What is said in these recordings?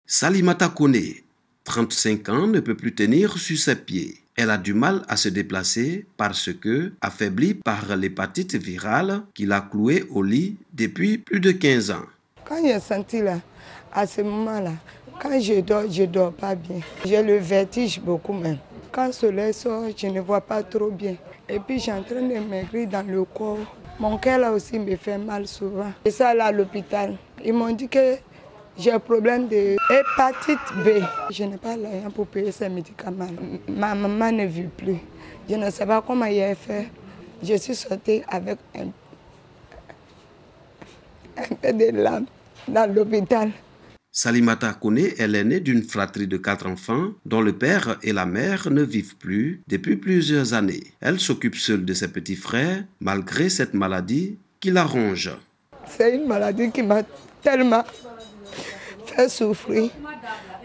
Salimata Kone, 35 ans, ne peut plus tenir sur ses pieds. Elle a du mal à se déplacer parce que, affaiblie par l'hépatite virale qui l'a clouée au lit depuis plus de 15 ans. Quand j'ai senti là, à ce moment-là, quand je dors pas bien. J'ai le vertige beaucoup même. Quand le soleil sort, je ne vois pas trop bien. Et puis j'ai en train de maigrir dans le corps. Mon cœur là aussi me fait mal souvent. Et ça là à l'hôpital, ils m'ont dit que j'ai un problème de hépatite B. Je n'ai pas l'argent pour payer ces médicaments. Ma maman ne vit plus. Je ne sais pas comment il a fait. Je suis sortie avec un peu de larmes dans l'hôpital. Salimata Kone est l'aînée d'une fratrie de 4 enfants dont le père et la mère ne vivent plus depuis plusieurs années. Elle s'occupe seule de ses petits frères malgré cette maladie qui la ronge. C'est une maladie qui m'a tellement fait souffrir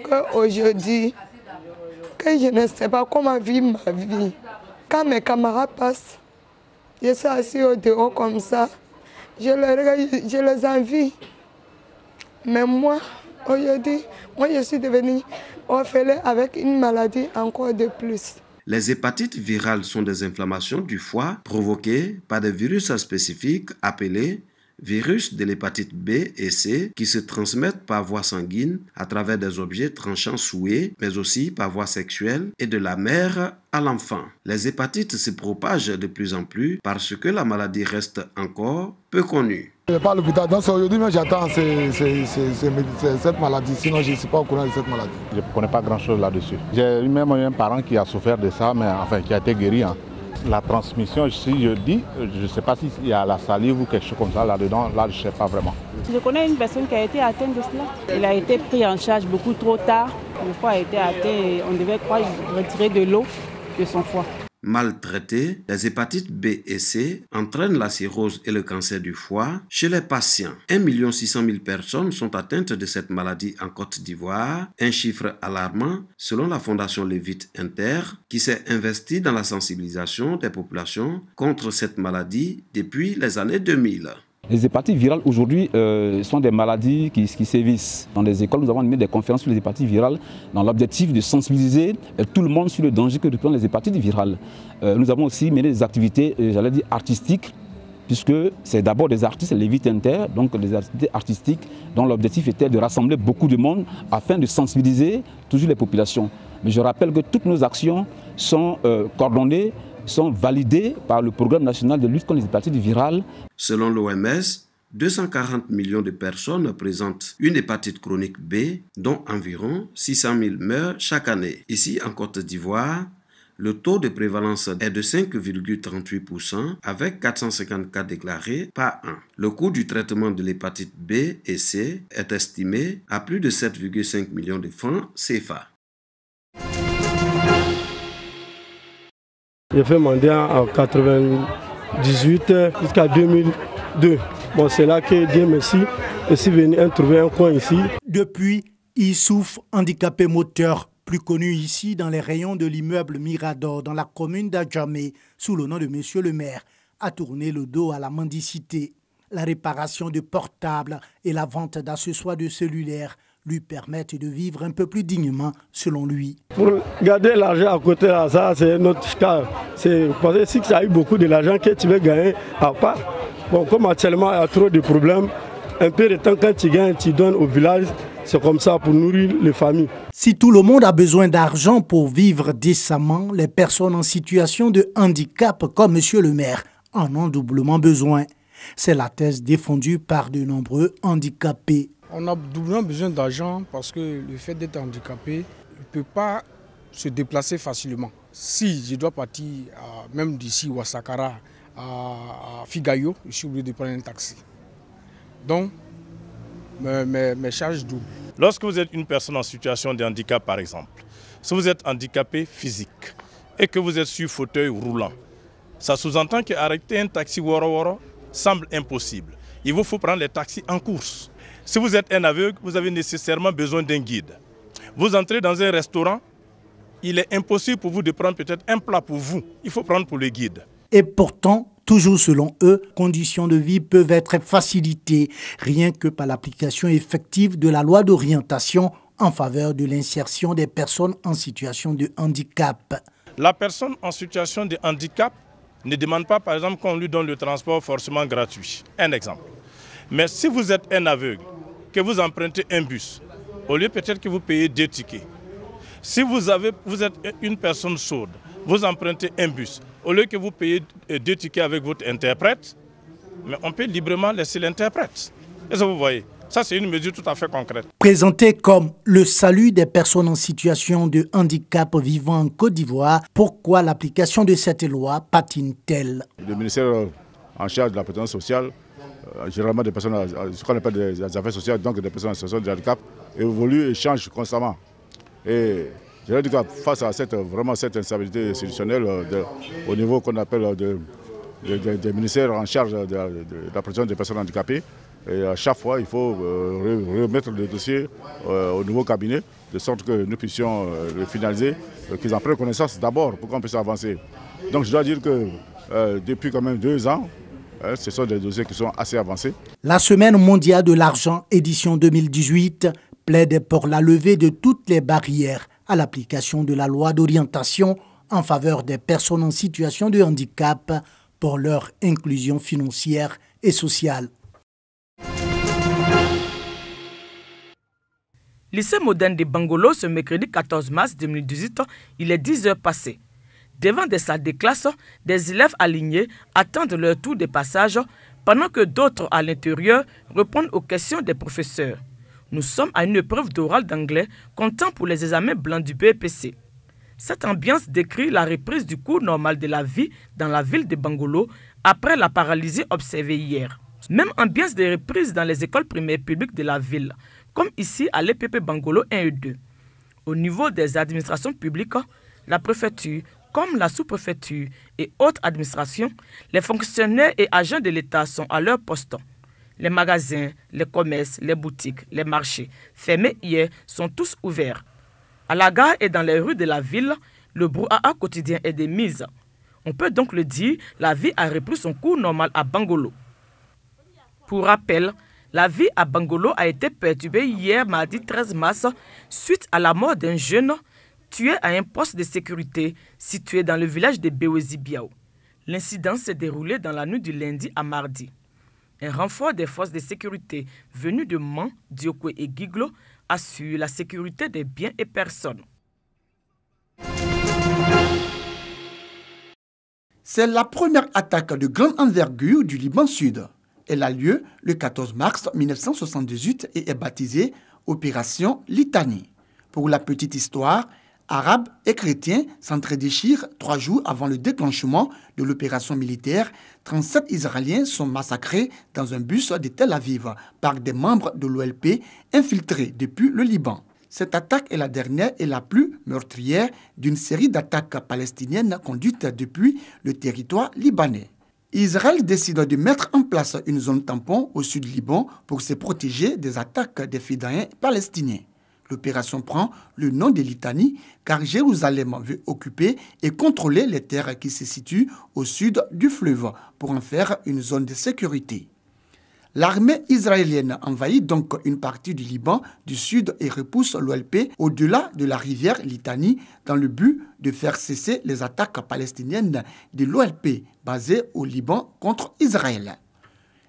qu'aujourd'hui, que je ne sais pas comment vivre ma vie. Quand mes camarades passent, je suis assis au dehors comme ça, je les envie. Mais moi, aujourd'hui, je suis devenue orphelin avec une maladie encore de plus. Les hépatites virales sont des inflammations du foie provoquées par des virus spécifiques appelés virus de l'hépatite B et C qui se transmettent par voie sanguine à travers des objets tranchants souillés, mais aussi par voie sexuelle et de la mère à l'enfant. Les hépatites se propagent de plus en plus parce que la maladie reste encore peu connue. Je ne vais pas à l'hôpital, donc aujourd'hui même j'attends cette maladie, sinon je ne suis pas au courant de cette maladie. Je ne connais pas grand-chose là-dessus. J'ai eu même un parent qui a souffert de ça, mais enfin qui a été guéri. La transmission, si je dis, je ne sais pas s'il y a la salive ou quelque chose comme ça là-dedans, là je ne sais pas vraiment. Je connais une personne qui a été atteinte de cela. Il a été pris en charge beaucoup trop tard. Le foie a été atteint et on devait retirer de l'eau de son foie. Mal traitées, les hépatites B et C entraînent la cirrhose et le cancer du foie chez les patients. 1 600 000 personnes sont atteintes de cette maladie en Côte d'Ivoire, un chiffre alarmant selon la Fondation Lévite Inter qui s'est investie dans la sensibilisation des populations contre cette maladie depuis les années 2000. Les hépatites virales aujourd'hui sont des maladies qui sévissent. Dans les écoles, nous avons animé des conférences sur les hépatites virales dans l'objectif de sensibiliser tout le monde sur le danger que représentent les hépatites virales. Nous avons aussi mené des activités, j'allais dire artistiques, puisque c'est d'abord des artistes, les Lévite Inter, donc des activités artistiques dont l'objectif était de rassembler beaucoup de monde afin de sensibiliser toujours les populations. Mais je rappelle que toutes nos actions sont coordonnées, sont validés par le Programme national de lutte contre les hépatites virales. Selon l'OMS, 240 millions de personnes présentent une hépatite chronique B, dont environ 600 000 meurent chaque année. Ici, en Côte d'Ivoire, le taux de prévalence est de 5,38% avec 450 cas déclarés par an. Le coût du traitement de l'hépatite B et C est estimé à plus de 7,5 millions de francs CFA. J'ai fait mendiant en 98 jusqu'à 2002. Bon, c'est là que Dieu merci, je suis venu trouver un coin ici. Depuis, Issouf, handicapé moteur, plus connu ici dans les rayons de l'immeuble Mirador dans la commune d'Adjamé, sous le nom de Monsieur le maire, a tourné le dos à la mendicité. La réparation de portables et la vente d'accessoires de cellulaires lui permettent de vivre un peu plus dignement, selon lui. Pour garder l'argent à côté, là, ça c'est notre cas. C'est parce que si tu as eu beaucoup de l'argent que tu veux gagner à part. Bon, comme actuellement il y a trop de problèmes, un peu de temps quand tu gagnes, tu donnes au village. C'est comme ça pour nourrir les familles. Si tout le monde a besoin d'argent pour vivre décemment, les personnes en situation de handicap comme Monsieur le maire en ont doublement besoin. C'est la thèse défendue par de nombreux handicapés. On a doublement besoin d'argent parce que le fait d'être handicapé ne peut pas se déplacer facilement. Si je dois partir même d'ici Ouassakara à Figayo, je suis obligé de prendre un taxi. Donc, mes charges doublent. Lorsque vous êtes une personne en situation de handicap, par exemple, si vous êtes handicapé physique et que vous êtes sur fauteuil roulant, ça sous-entend qu'arrêter un taxi Woro semble impossible. Il vous faut prendre les taxis en course. Si vous êtes un aveugle, vous avez nécessairement besoin d'un guide. Vous entrez dans un restaurant, il est impossible pour vous de prendre peut-être un plat pour vous. Il faut prendre pour le guide. Et pourtant, toujours selon eux, conditions de vie peuvent être facilitées, rien que par l'application effective de la loi d'orientation en faveur de l'insertion des personnes en situation de handicap. La personne en situation de handicap ne demande pas, par exemple, qu'on lui donne le transport forcément gratuit. Un exemple. Mais si vous êtes un aveugle, que vous empruntez un bus, au lieu peut-être que vous payez 2 tickets. Si vous êtes une personne sourde, vous empruntez un bus, au lieu que vous payez 2 tickets avec votre interprète, mais on peut librement laisser l'interprète. Est-ce que vous voyez? Ça, c'est une mesure tout à fait concrète. Présenté comme le salut des personnes en situation de handicap vivant en Côte d'Ivoire, pourquoi l'application de cette loi patine-t-elle? Le ministère en charge de la protection sociale, généralement des personnes, ce qu'on appelle des affaires sociales, donc des personnes en situation de handicap, évolue et change constamment. Et je veux dire que face à cette instabilité institutionnelle au niveau qu'on appelle des ministères en charge de la protection des personnes handicapées, et à chaque fois il faut remettre le dossier au nouveau cabinet, de sorte que nous puissions le finaliser, qu'ils en prennent connaissance d'abord pour qu'on puisse avancer. Donc je dois dire que depuis quand même 2 ans, ce sont des dossiers qui sont assez avancés. La Semaine mondiale de l'argent, édition 2018, plaide pour la levée de toutes les barrières à l'application de la loi d'orientation en faveur des personnes en situation de handicap pour leur inclusion financière et sociale. Lycée moderne de Bangolo, ce mercredi 14 mars 2018, il est 10 heures passées. Devant des salles de classe, des élèves alignés attendent leur tour de passage pendant que d'autres à l'intérieur répondent aux questions des professeurs. Nous sommes à une épreuve d'oral d'anglais comptant pour les examens blancs du BEPC. Cette ambiance décrit la reprise du cours normal de la vie dans la ville de Bangolo après la paralysie observée hier. Même ambiance de reprise dans les écoles primaires publiques de la ville, comme ici à l'EPP Bangolo 1 et 2. Au niveau des administrations publiques, la préfecture, comme la sous-préfecture et autres administrations, les fonctionnaires et agents de l'État sont à leur poste. Les magasins, les commerces, les boutiques, les marchés fermés hier sont tous ouverts. À la gare et dans les rues de la ville, le brouhaha quotidien est de mise. On peut donc le dire, la vie a repris son cours normal à Bangolo. Pour rappel, la vie à Bangolo a été perturbée hier mardi 13 mars suite à la mort d'un jeune tué à un poste de sécurité situé dans le village de Bewezi-Biao. L'incident s'est déroulé dans la nuit du lundi à mardi. Un renfort des forces de sécurité venus de Man, Diokwe et Giglo assure la sécurité des biens et personnes. C'est la première attaque de grande envergure du Liban Sud. Elle a lieu le 14 mars 1978 et est baptisée Opération Litanie. Pour la petite histoire, Arabes et chrétiens s'entredéchirent 3 jours avant le déclenchement de l'opération militaire. 37 Israéliens sont massacrés dans un bus de Tel Aviv par des membres de l'OLP infiltrés depuis le Liban. Cette attaque est la dernière et la plus meurtrière d'une série d'attaques palestiniennes conduites depuis le territoire libanais. Israël décide de mettre en place une zone tampon au sud du Liban pour se protéger des attaques des fidèles palestiniens. L'opération prend le nom de Litanie car Jérusalem veut occuper et contrôler les terres qui se situent au sud du fleuve pour en faire une zone de sécurité. L'armée israélienne envahit donc une partie du Liban du sud et repousse l'OLP au-delà de la rivière Litanie dans le but de faire cesser les attaques palestiniennes de l'OLP basée au Liban contre Israël.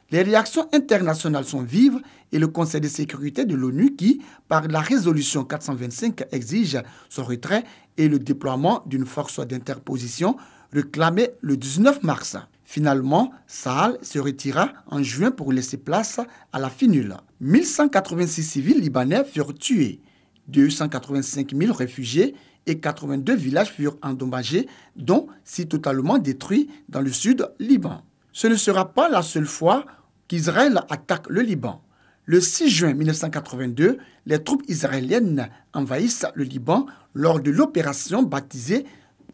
Les réactions internationales sont vives et le Conseil de sécurité de l'ONU qui, par la résolution 425, exige son retrait et le déploiement d'une force d'interposition réclamée le 19 mars. Finalement, Sahel se retira en juin pour laisser place à la finule. 1186 civils libanais furent tués, 285 000 réfugiés et 82 villages furent endommagés, dont 6 totalement détruits dans le sud Liban. Ce ne sera pas la seule fois qu'Israël attaque le Liban. Le 6 juin 1982, les troupes israéliennes envahissent le Liban lors de l'opération baptisée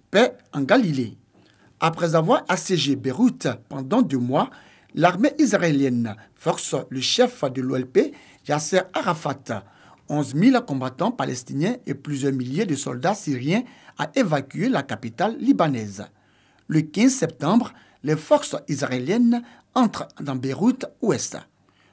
Paix en Galilée. Après avoir assiégé Beyrouth pendant 2 mois, l'armée israélienne force le chef de l'OLP, Yasser Arafat, 11 000 combattants palestiniens et plusieurs milliers de soldats syriens à évacuer la capitale libanaise. Le 15 septembre, les forces israéliennes entrent dans Beyrouth ouest.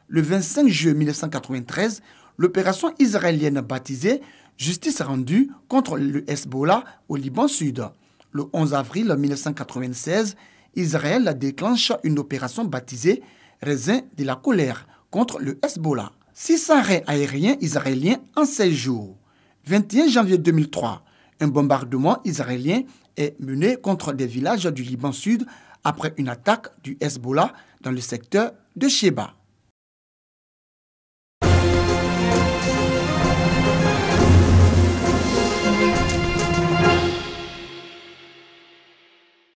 Le 25 juillet 1993, l'opération israélienne baptisée « Justice rendue contre le Hezbollah au Liban Sud ». Le 11 avril 1996, Israël déclenche une opération baptisée « Raisin de la colère » contre le Hezbollah. 600 raids aériens israéliens en 16 jours. 21 janvier 2003, un bombardement israélien est mené contre des villages du Liban Sud après une attaque du Hezbollah dans le secteur de Sheba.